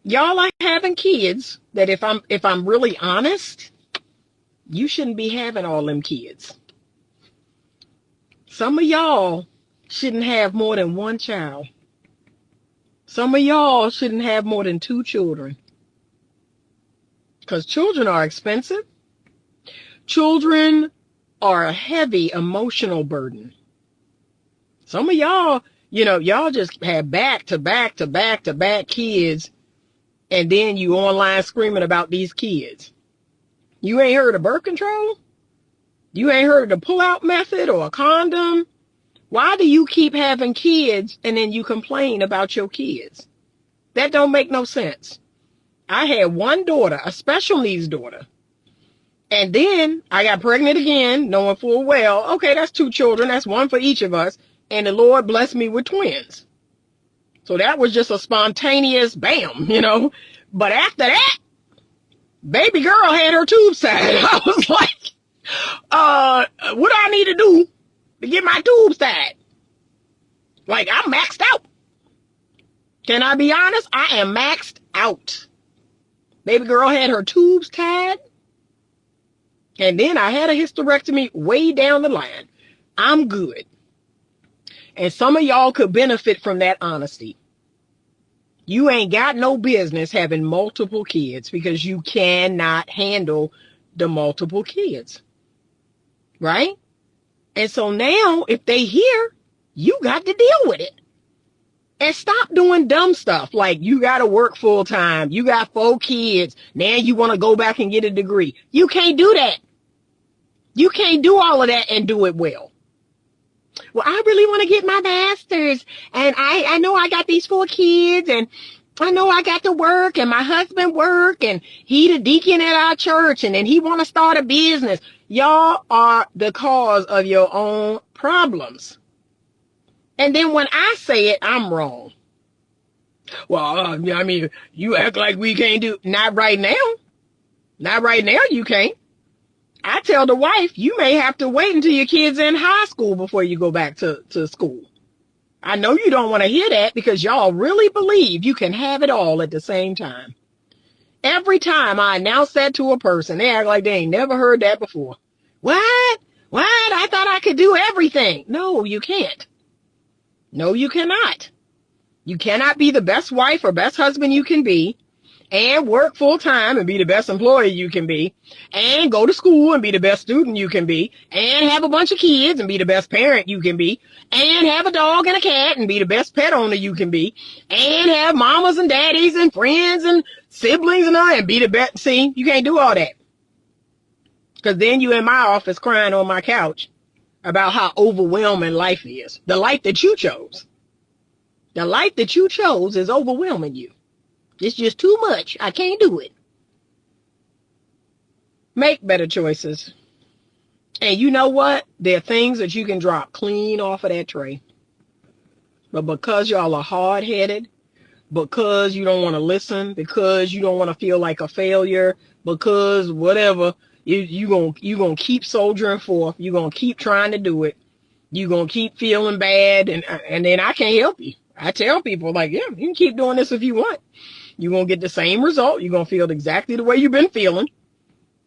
Y'all are having kids that if I'm really honest, you shouldn't be having all them kids. Some of y'all shouldn't have more than 1 child. Some of y'all shouldn't have more than 2 children. Because children are expensive. Children are a heavy emotional burden. Some of y'all, y'all just have back to back to back to back kids, and then you online screaming about these kids. You ain't heard of birth control? You ain't heard of the pull-out method or a condom? Why do you keep having kids and then you complain about your kids? That don't make no sense. I had one daughter, a special needs daughter. And then I got pregnant again, knowing full well, okay, that's 2 children. That's one for each of us. And the Lord blessed me with twins. So that was just a spontaneous bam, But after that, baby girl had her tubes tied. I was like, what do I need to do to get my tubes tied? Like, I'm maxed out. Can I be honest? I am maxed out. Baby girl had her tubes tied. And then I had a hysterectomy way down the line. I'm good. And some of y'all could benefit from that honesty. You ain't got no business having multiple kids because you cannot handle the multiple kids. Right? And so now, if they hear, you got to deal with it. And stop doing dumb stuff like you got to work full time. You got 4 kids. Now you want to go back and get a degree. You can't do that. You can't do all of that and do it well. Well, I really want to get my master's. And I know I got these 4 kids. And I know I got to work. And my husband work. And he the deacon at our church. And then he want to start a business. Y'all are the cause of your own problems. And then when I say it, I'm wrong. Well, you act like we can't do. Not right now. Not right now, you can't. I tell the wife, you may have to wait until your kid's in high school before you go back to school. I know you don't want to hear that because y'all really believe you can have it all at the same time. Every time I announce that to a person, they act like they ain't never heard that before. What? I thought I could do everything. No, you can't. No, you cannot. You cannot be the best wife or best husband you can be and work full time and be the best employee you can be and go to school and be the best student you can be and have a bunch of kids and be the best parent you can be and have a dog and a cat and be the best pet owner you can be and have mamas and daddies and friends and siblings and all and be the best. See, you can't do all that. Because then you in my office crying on my couch about how overwhelming life is. The life that you chose. The life that you chose is overwhelming you. It's just too much. I can't do it. Make better choices. And you know what? There are things that you can drop clean off of that tray. But because y'all are hard-headed, because you don't want to listen, because you don't want to feel like a failure, because whatever, you gonna keep soldiering forth. You're going to keep trying to do it. You're going to keep feeling bad. And then I can't help you. I tell people like, yeah, you can keep doing this if you want. You're going to get the same result. You're going to feel exactly the way you've been feeling.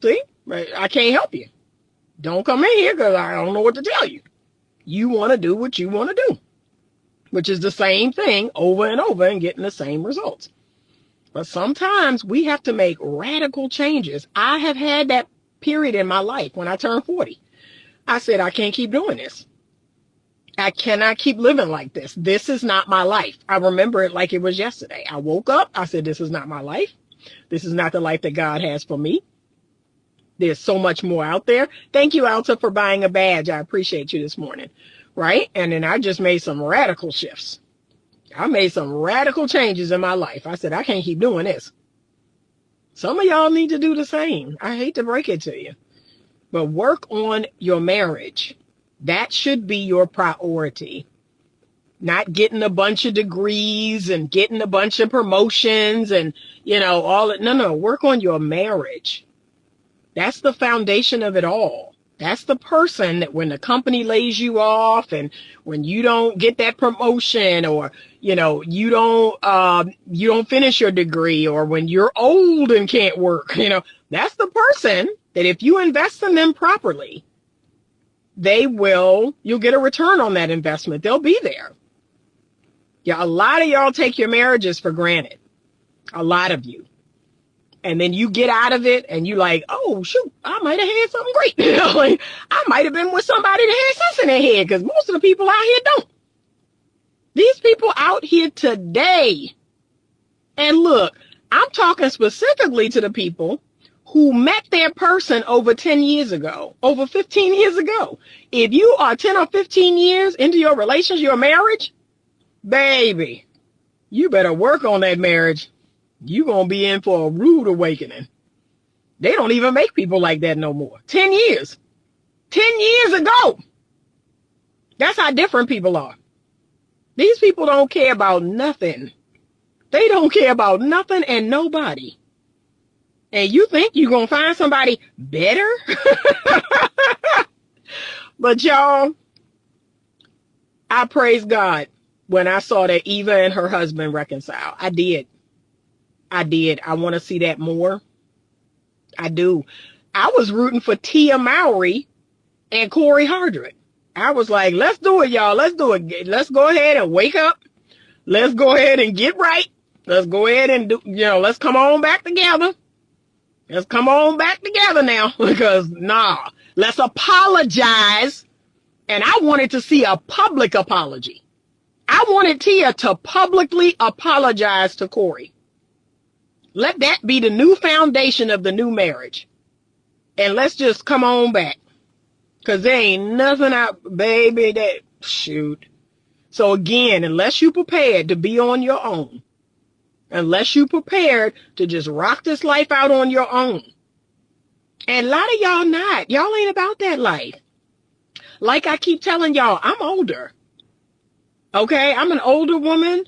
See, I can't help you. Don't come in here because I don't know what to tell you. You want to do what you want to do, which is the same thing over and over and getting the same results. But sometimes we have to make radical changes. I have had that period in my life when I turned 40. I said, I can't keep doing this. I cannot keep living like this. This is not my life. I remember it like it was yesterday. I woke up. I said, this is not my life. This is not the life that God has for me. There's so much more out there. Thank you, Alta, for buying a badge. I appreciate you this morning. Right? And then I just made some radical shifts. I made some radical changes in my life. I said, I can't keep doing this. Some of y'all need to do the same. I hate to break it to you. But work on your marriage. That should be your priority. Not getting a bunch of degrees and getting a bunch of promotions and, all that. No, work on your marriage. That's the foundation of it all. That's the person that when the company lays you off and when you don't get that promotion or, you don't finish your degree or when you're old and can't work, that's the person that if you invest in them properly, you'll get a return on that investment. They'll be there. Yeah, a lot of y'all take your marriages for granted. A lot of you. And then you get out of it and you like, oh shoot, I might have had something great. Like, I might have been with somebody that had sense in their head, because most of the people out here don't. These people out here today, and look, I'm talking specifically to the people who met their person over 10 years ago, over 15 years ago. If you are 10 or 15 years into your relationship, your marriage, baby, you better work on that marriage. You're going to be in for a rude awakening. They don't even make people like that no more. 10 years. 10 years ago. That's how different people are. These people don't care about nothing. They don't care about nothing and nobody. And you think you're going to find somebody better? But y'all, I praise God when I saw that Eva and her husband reconcile. I did. I want to see that more. I do. I was rooting for Tia Mowry and Corey Hardrick. I was like, let's do it, y'all. Let's do it. Let's go ahead and wake up. Let's go ahead and get right. Let's go ahead and do, let's come on back together. Let's come on back together now, because let's apologize. And I wanted to see a public apology. I wanted Tia to publicly apologize to Corey. Let that be the new foundation of the new marriage. And let's just come on back. Because there ain't nothing out, baby, that, shoot. So again, unless you prepared to be on your own, unless you prepared to just rock this life out on your own, and a lot of y'all not. Y'all ain't about that life. Like I keep telling y'all, I'm older. Okay, I'm an older woman.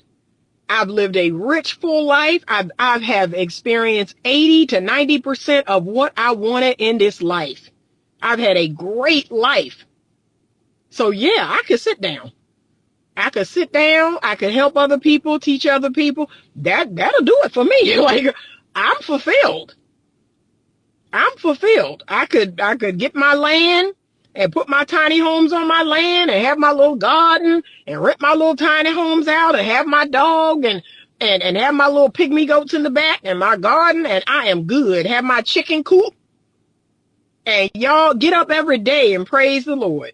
I've lived a rich, full life. I have experienced 80 to 90% of what I wanted in this life. I've had a great life. So yeah, I could sit down. I could help other people, teach other people. That'll do it for me. Like, I'm fulfilled. I could get my land and put my tiny homes on my land and have my little garden and rent my little tiny homes out and have my dog and have my little pygmy goats in the back and my garden, and I am good. Have my chicken coop. And y'all get up every day and praise the Lord.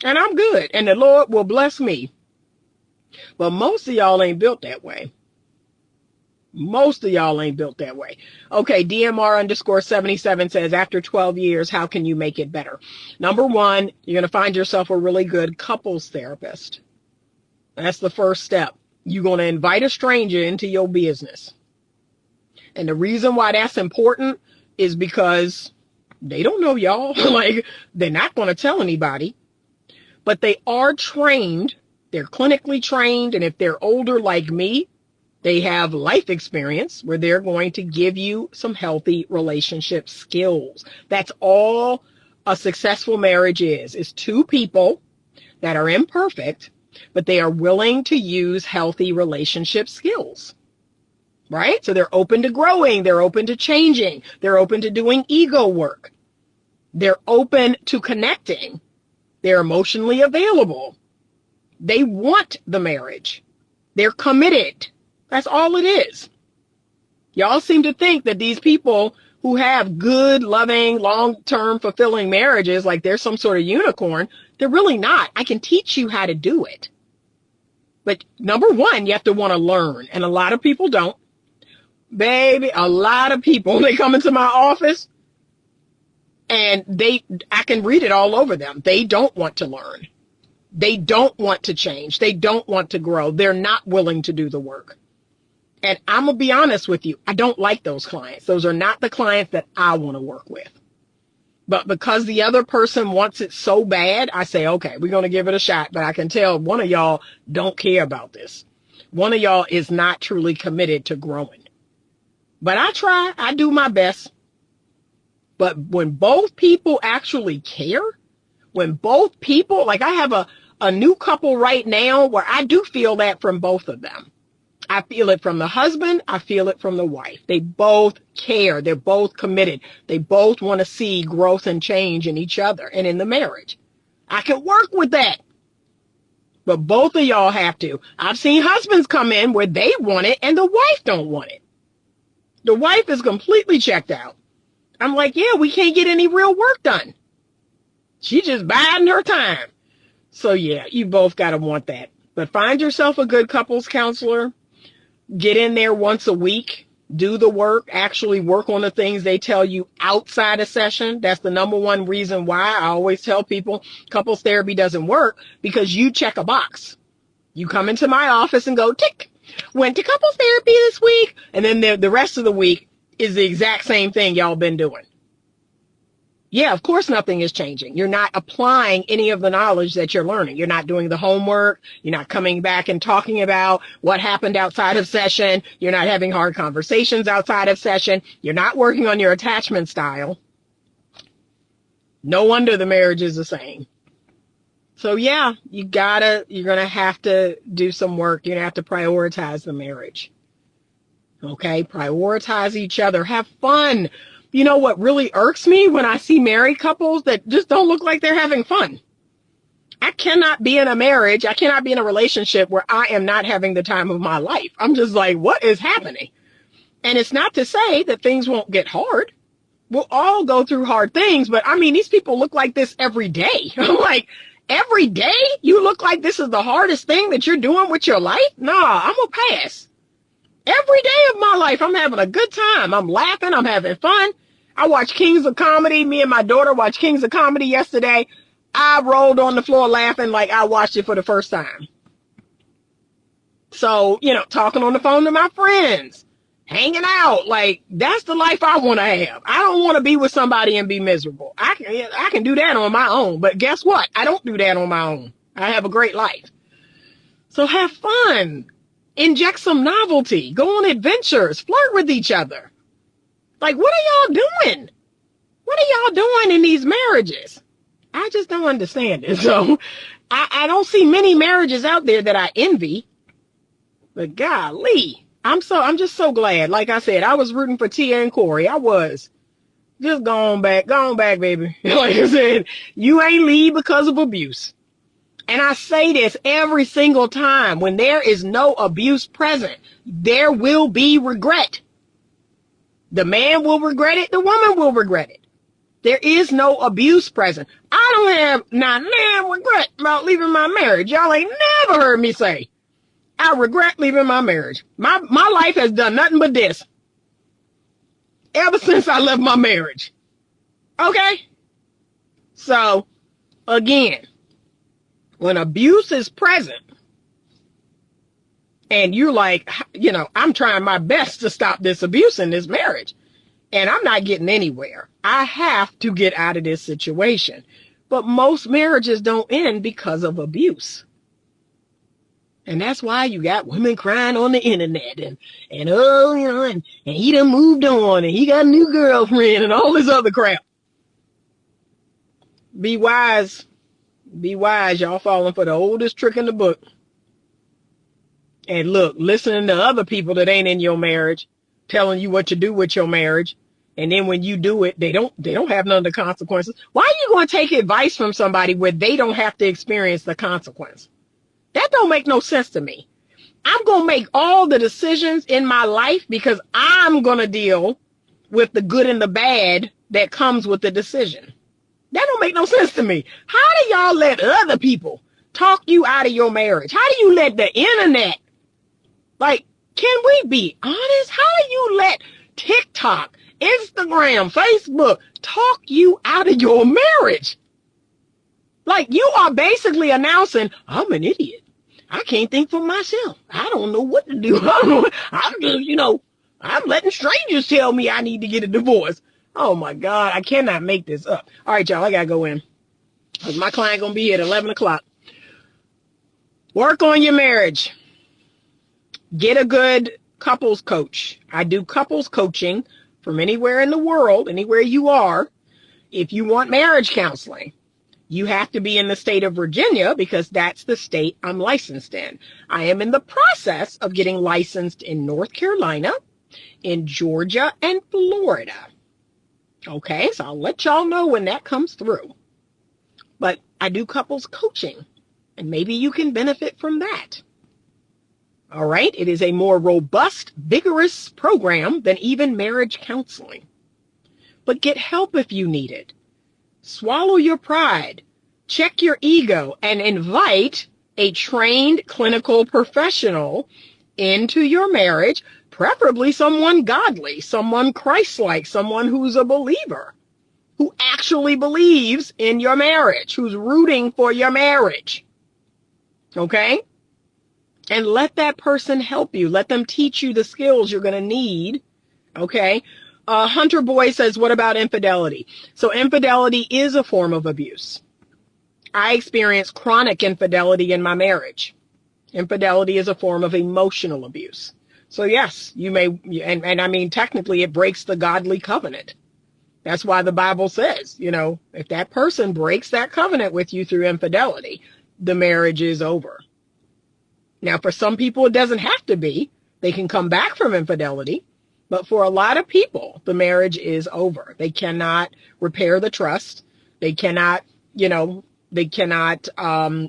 And I'm good. And the Lord will bless me. But most of y'all ain't built that way. Most of y'all ain't built that way. Okay, DMR_77 says, after 12 years, how can you make it better? Number one, you're going to find yourself a really good couples therapist. That's the first step. You're going to invite a stranger into your business. And the reason why that's important is because they don't know y'all. Like, they're not going to tell anybody. But they are trained. They're clinically trained. And if they're older like me, they have life experience where they're going to give you some healthy relationship skills. That's all a successful marriage is two people that are imperfect, but they are willing to use healthy relationship skills, right? So they're open to growing. They're open to changing. They're open to doing ego work. They're open to connecting. They're emotionally available. They want the marriage. They're committed. That's all it is. Y'all seem to think that these people who have good, loving, long-term, fulfilling marriages, like they're some sort of unicorn. They're really not. I can teach you how to do it. But number one, you have to want to learn. And a lot of people don't. Baby, a lot of people, they come into my office and I can read it all over them. They don't want to learn. They don't want to change. They don't want to grow. They're not willing to do the work. And I'm going to be honest with you. I don't like those clients. Those are not the clients that I want to work with. But because the other person wants it so bad, I say, okay, we're going to give it a shot. But I can tell one of y'all don't care about this. One of y'all is not truly committed to growing. But I try. I do my best. But when both people actually care, when both people, like I have a new couple right now where I do feel that from both of them. I feel it from the husband. I feel it from the wife. They both care. They're both committed. They both want to see growth and change in each other and in the marriage. I can work with that. But both of y'all have to. I've seen husbands come in where they want it and the wife don't want it. The wife is completely checked out. I'm like, yeah, we can't get any real work done. She just biding her time. So yeah, you both got to want that. But find yourself a good couples counselor. Get in there once a week. Do the work. Actually work on the things they tell you outside a session. That's the number one reason why I always tell people couples therapy doesn't work, because you check a box. You come into my office and go, tick, went to couples therapy this week. And then the rest of the week is the exact same thing y'all been doing. Yeah, of course nothing is changing. You're not applying any of the knowledge that you're learning. You're not doing the homework. You're not coming back and talking about what happened outside of session. You're not having hard conversations outside of session. You're not working on your attachment style. No wonder the marriage is the same. So yeah, you're going to have to do some work. You're going to have to prioritize the marriage. Okay, prioritize each other. Have fun. You know what really irks me when I see married couples that just don't look like they're having fun. I cannot be in a marriage. I cannot be in a relationship where I am not having the time of my life. I'm just like, what is happening? And it's not to say that things won't get hard. We'll all go through hard things, but I mean, these people look like this every day. I'm like, every day you look like this is the hardest thing that you're doing with your life? Nah, I'm gonna pass. Every day of my life, I'm having a good time. I'm laughing. I'm having fun. I watch Kings of Comedy. Me and my daughter watched Kings of Comedy yesterday. I rolled on the floor laughing like I watched it for the first time. So, talking on the phone to my friends, hanging out. Like, that's the life I want to have. I don't want to be with somebody and be miserable. I can do that on my own. But guess what? I don't do that on my own. I have a great life. So have fun. Inject some novelty. Go on adventures. Flirt with each other. Like, what are y'all doing? What are y'all doing in these marriages? I just don't understand it. So I don't see many marriages out there that I envy. But golly, I'm just so glad. Like I said, I was rooting for Tia and Corey. I was. Just go on back, baby. Like I said, you ain't leave because of abuse. And I say this every single time. When there is no abuse present, there will be regret. The man will regret it. The woman will regret it. There is no abuse present. I don't have regret about leaving my marriage. Y'all ain't never heard me say, I regret leaving my marriage. My life has done nothing but this ever since I left my marriage. Okay? So, again, when abuse is present, and you're like, I'm trying my best to stop this abuse in this marriage, and I'm not getting anywhere. I have to get out of this situation. But most marriages don't end because of abuse. And that's why you got women crying on the internet and he done moved on and he got a new girlfriend and all this other crap. Be wise. Be wise. Y'all falling for the oldest trick in the book. And look, listening to other people that ain't in your marriage telling you what to do with your marriage. And then when you do it, they don't have none of the consequences. Why are you going to take advice from somebody where they don't have to experience the consequence? That don't make no sense to me. I'm going to make all the decisions in my life because I'm going to deal with the good and the bad that comes with the decision. That don't make no sense to me. How do y'all let other people talk you out of your marriage? How do you let the internet, like, can we be honest? How do you let TikTok, Instagram, Facebook talk you out of your marriage? Like, you are basically announcing, I'm an idiot. I can't think for myself. I don't know what to do. I'm letting strangers tell me I need to get a divorce. Oh my God, I cannot make this up. All right, y'all, I gotta go in. Because my client gonna be here at 11 o'clock. Work on your marriage. Get a good couples coach. I do couples coaching from anywhere in the world, anywhere you are. If you want marriage counseling, you have to be in the state of Virginia because that's the state I'm licensed in. I am in the process of getting licensed in North Carolina, in Georgia, and Florida. Okay, so I'll let y'all know when that comes through. But I do couples coaching, and maybe you can benefit from that. All right. It is a more robust, vigorous program than even marriage counseling. But get help if you need it. Swallow your pride, check your ego, and invite a trained clinical professional into your marriage, preferably someone godly, someone Christ-like, someone who's a believer, who actually believes in your marriage, who's rooting for your marriage. Okay? And let that person help you. Let them teach you the skills you're going to need. Okay? Hunter Boy says, what about infidelity? So infidelity is a form of abuse. I experienced chronic infidelity in my marriage. Infidelity is a form of emotional abuse. So yes, you may, and I mean, technically it breaks the godly covenant. That's why the Bible says, if that person breaks that covenant with you through infidelity, the marriage is over. Now, for some people, it doesn't have to be. They can come back from infidelity. But for a lot of people, the marriage is over. They cannot repair the trust. They cannot,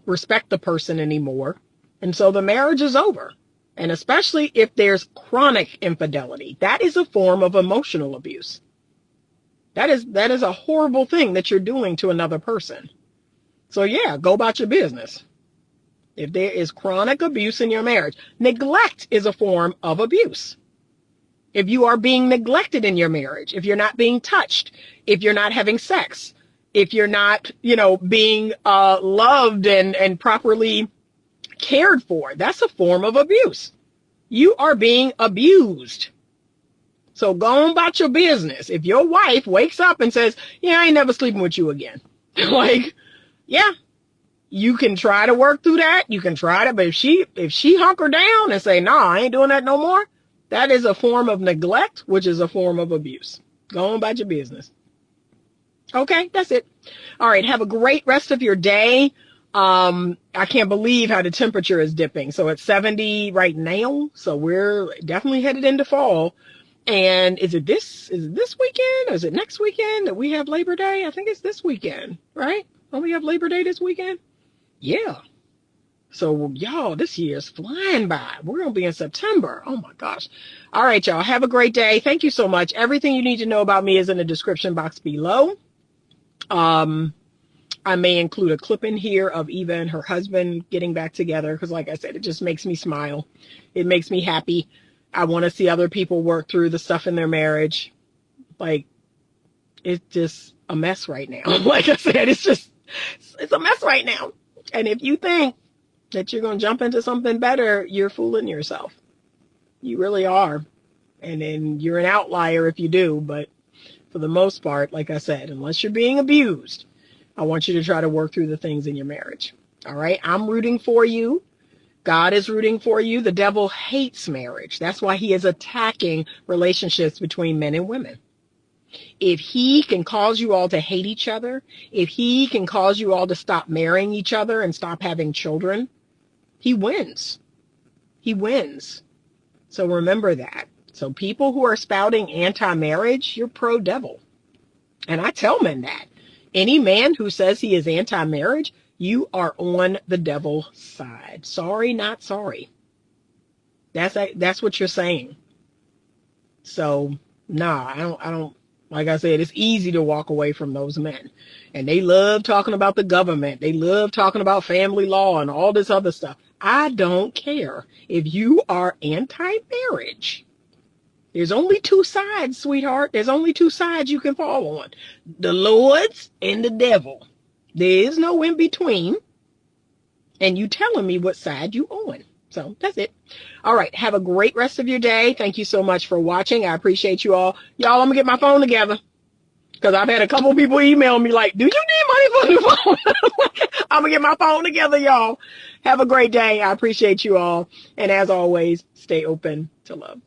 respect the person anymore. And so the marriage is over. And especially if there's chronic infidelity, that is a form of emotional abuse. That is a horrible thing that you're doing to another person. So yeah, go about your business. If there is chronic abuse in your marriage, neglect is a form of abuse. If you are being neglected in your marriage, if you're not being touched, if you're not having sex, if you're not, being loved and properly cared for, that's a form of abuse. You are being abused. So go on about your business. If your wife wakes up and says, yeah, I ain't never sleeping with you again. Yeah, you can try to work through that. You can try to, but if she hunker down and say, nah, I ain't doing that no more, that is a form of neglect, which is a form of abuse. Go on about your business. Okay, that's it. All right, have a great rest of your day. I can't believe how the temperature is dipping. So it's 70 right now. So we're definitely headed into fall. And is it this weekend? Or is it next weekend that we have Labor Day? I think it's this weekend, right? Don't we have Labor Day this weekend? Yeah. So y'all, this year is flying by. We're going to be in September. Oh my gosh. All right, y'all. Have a great day. Thank you so much. Everything you need to know about me is in the description box below. I may include a clip in here of Eva and her husband getting back together because, like I said, it just makes me smile. It makes me happy. I want to see other people work through the stuff in their marriage. It's just a mess right now. Like I said, it's a mess right now. And if you think that you're going to jump into something better, you're fooling yourself. You really are. And then you're an outlier if you do. But for the most part, like I said, unless you're being abused, I want you to try to work through the things in your marriage. All right. I'm rooting for you. God is rooting for you. The devil hates marriage. That's why he is attacking relationships between men and women. If he can cause you all to hate each other, if he can cause you all to stop marrying each other and stop having children, he wins. He wins. So remember that. So people who are spouting anti-marriage, you're pro-devil. And I tell men that. Any man who says he is anti-marriage, you are on the devil's side. Sorry, not sorry. That's what you're saying. So, I don't, like I said, it's easy to walk away from those men. And they love talking about the government. They love talking about family law and all this other stuff. I don't care. If you are anti-marriage, there's only two sides, sweetheart. There's only two sides you can fall on. The Lord's and the devil. There is no in between. And you telling me what side you on. So that's it. All right. Have a great rest of your day. Thank you so much for watching. I appreciate you all. Y'all, I'm going to get my phone together. Because I've had a couple people email me like, do you need money for the phone? I'm going to get my phone together, y'all. Have a great day. I appreciate you all. And as always, stay open to love.